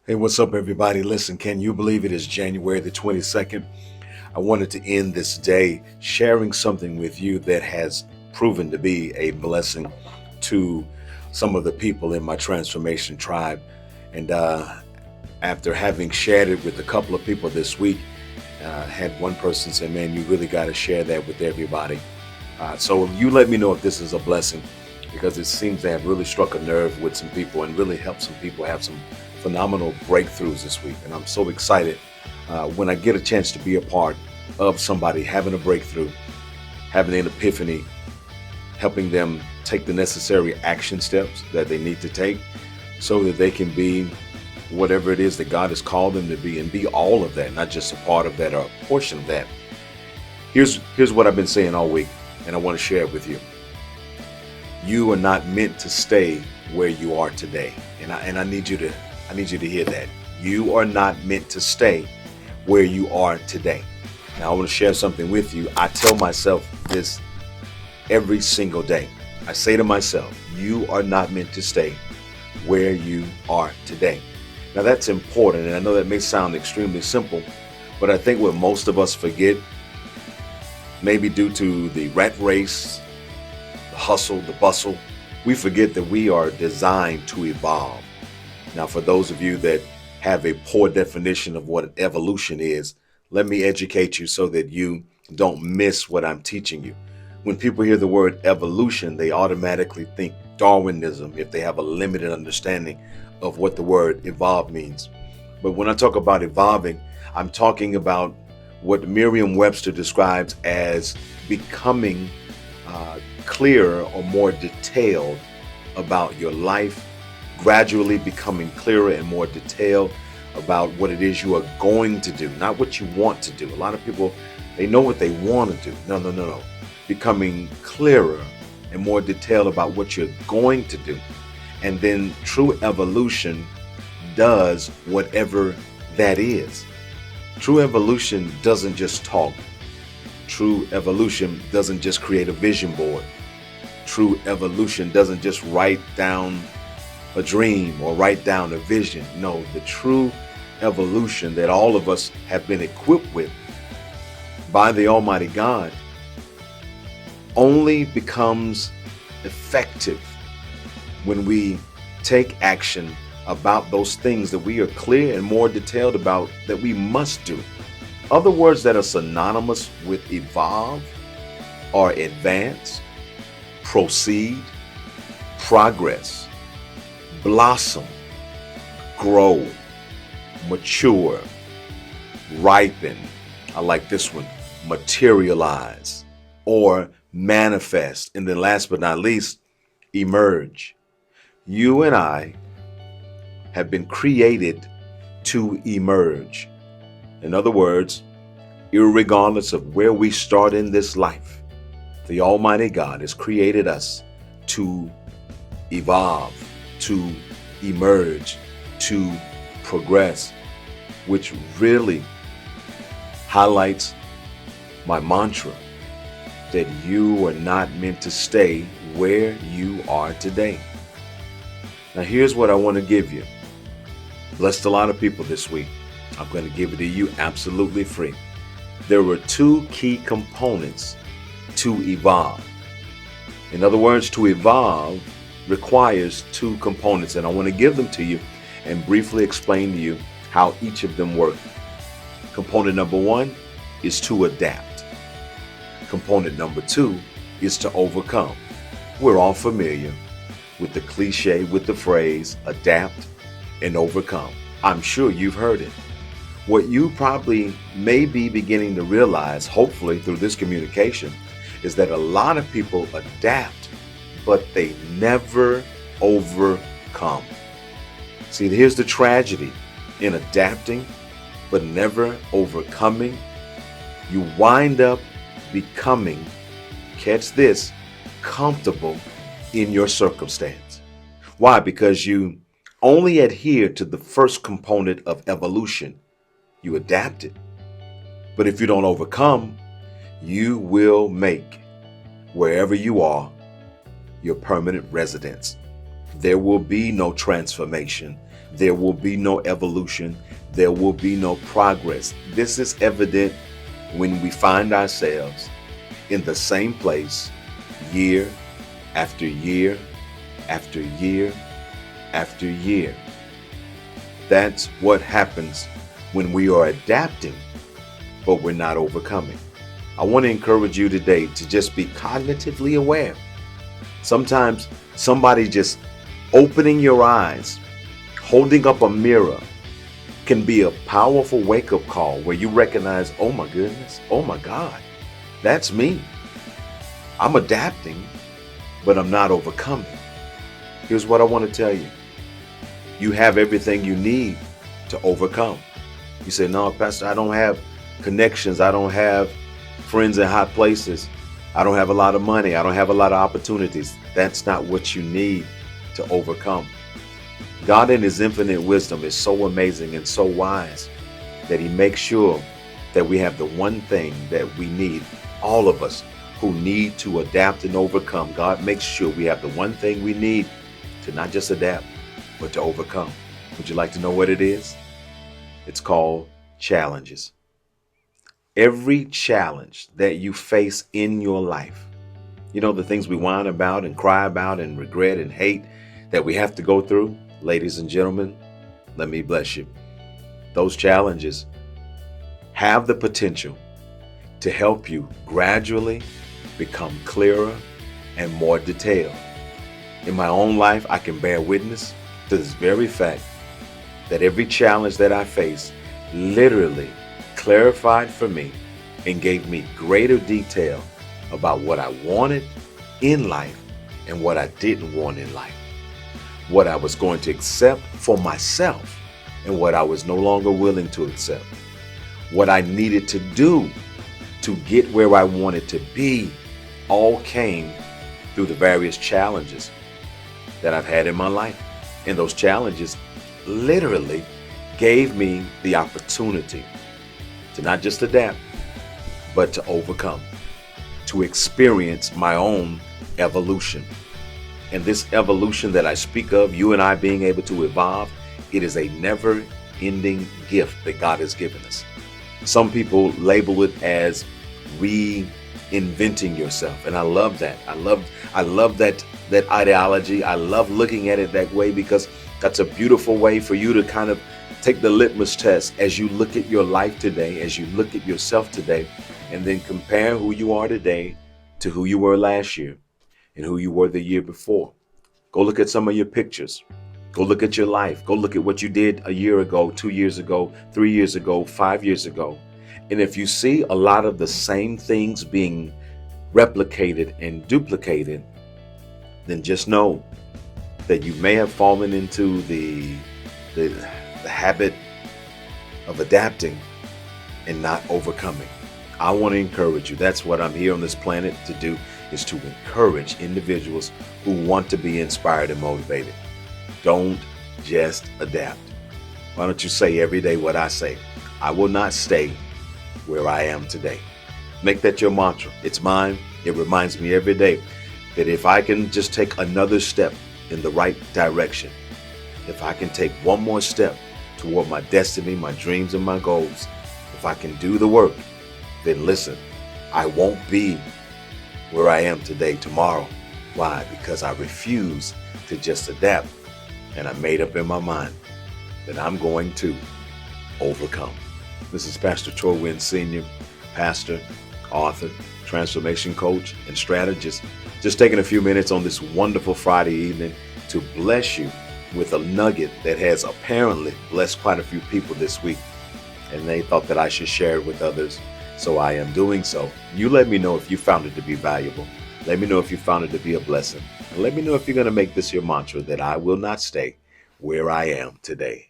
Hey, what's up, everybody? Listen, can you believe it is January the 22nd? I wanted to end this day sharing something with you that has proven to be a blessing to some of the people in my transformation tribe. And after having shared it with a couple of people this week, had one person say, "Man, you really got to share that with everybody." So you let me know if this is a blessing because it seems to have really struck a nerve with some people and really helped some people have some phenomenal breakthroughs this week. And I'm so excited when I get a chance to be a part of somebody having a breakthrough, having an epiphany, helping them take the necessary action steps that they need to take so that they can be whatever it is that God has called them to be and be all of that, not just a part of that or a portion of that. Here's what I've been saying all week, and I want to share it with you. You are not meant to stay where you are today. And I need you to hear that. You are not meant to stay where you are today. Now I want to share something with you. I tell myself this every single day. I say to myself, you are not meant to stay where you are today. Now that's important, and I know that may sound extremely simple, but I think what most of us forget, maybe due to the rat race, the hustle, the bustle, we forget that we are designed to evolve. Now, for those of you that have a poor definition of what evolution is, let me educate you so that you don't miss what I'm teaching you. When people hear the word evolution, they automatically think Darwinism if they have a limited understanding of what the word evolve means. But when I talk about evolving, I'm talking about what Merriam-Webster describes as becoming clearer or more detailed about your life, gradually becoming clearer and more detailed about what it is you are going to do, not what you want to do. A lot of people, they know what they want to do. No. Becoming clearer and more detailed about what you're going to do. And then true evolution does whatever that is. True evolution doesn't just talk. True evolution doesn't just create a vision board. True evolution doesn't just write down a dream or write down a vision. No, the true evolution that all of us have been equipped with by the Almighty God only becomes effective when we take action about those things that we are clear and more detailed about that we must do. Other words that are synonymous with evolve are advance, proceed, progress, blossom, grow, mature, ripen. I like this one, materialize, or manifest. And then last but not least, emerge. You and I have been created to emerge. In other words, irregardless of where we start in this life, the Almighty God has created us to evolve, to emerge, to progress, which really highlights my mantra that you are not meant to stay where you are today. Now, here's what I want to give you. Blessed a lot of people this week. I'm going to give it to you absolutely free. There were two key components to evolve. In other words, to evolve requires two components, and I want to give them to you and briefly explain to you how each of them work. Component number one is to adapt. Component number two is to overcome. We're all familiar with the cliche, with the phrase adapt and overcome. I'm sure you've heard it. What you probably may be beginning to realize, hopefully through this communication, is that a lot of people adapt, but they never overcome. See, here's the tragedy in adapting, but never overcoming. You wind up becoming, catch this, comfortable in your circumstance. Why? Because you only adhere to the first component of evolution. You adapt it. But if you don't overcome, you will make wherever you are your permanent residence. There will be no transformation. there will be no evolution. There will be no progress. This is evident when we find ourselves in the same place year after year after year after year. That's what happens when we are adapting, but we're not overcoming. I want to encourage you today to just be cognitively aware. Sometimes somebody just opening your eyes, holding up a mirror, can be a powerful wake-up call where you recognize, oh my goodness, oh my God, that's me. I'm adapting, but I'm not overcoming. Here's what I want to tell you. You have everything you need to overcome. You say, no, Pastor, I don't have connections. I don't have friends in high places. I don't have a lot of money. I don't have a lot of opportunities. That's not what you need to overcome. God in his infinite wisdom is so amazing and so wise that he makes sure that we have the one thing that we need. All of us who need to adapt and overcome, God makes sure we have the one thing we need to not just adapt, but to overcome. Would you like to know what it is? It's called challenges. Every challenge that you face in your life, you know, the things we whine about and cry about and regret and hate that we have to go through, ladies and gentlemen, let me bless you. Those challenges have the potential to help you gradually become clearer and more detailed. In my own life, I can bear witness to this very fact that every challenge that I faced literally clarified for me and gave me greater detail about what I wanted in life and what I didn't want in life, what I was going to accept for myself and what I was no longer willing to accept, what I needed to do to get where I wanted to be, all came through the various challenges that I've had in my life. And those challenges literally gave me the opportunity to not just adapt, but to overcome, to experience my own evolution. And this evolution that I speak of, you and I being able to evolve, it is a never-ending gift that God has given us. Some people label it as reinventing yourself, and I love that. I love that ideology. I love looking at it that way because that's a beautiful way for you to kind of take the litmus test as you look at your life today, as you look at yourself today, and then compare who you are today to who you were last year and who you were the year before. Go look at some of your pictures. Go look at your life. Go look at what you did a year ago, 2 years ago, 3 years ago, 5 years ago. And if you see a lot of the same things being replicated and duplicated, then just know that you may have fallen into the habit of adapting and not overcoming. I want to encourage you. That's what I'm here on this planet to do, is to encourage individuals who want to be inspired and motivated. Don't just adapt. Why don't you say every day what I say? I will not stay where I am today. Make that your mantra. It's mine. It reminds me every day that if I can just take another step in the right direction, if I can take one more step toward my destiny, my dreams, and my goals, if I can do the work, then listen, I won't be where I am today tomorrow. Why? Because I refuse to just adapt, and I made up in my mind that I'm going to overcome. This is Pastor Troy Wynn Sr., pastor, author, transformation coach, and strategist. Just taking a few minutes on this wonderful Friday evening to bless you with a nugget that has apparently blessed quite a few people this week, and they thought that I should share it with others. So I am doing so. You let me know if you found it to be valuable. Let me know if you found it to be a blessing. And let me know if you're going to make this your mantra, that I will not stay where I am today.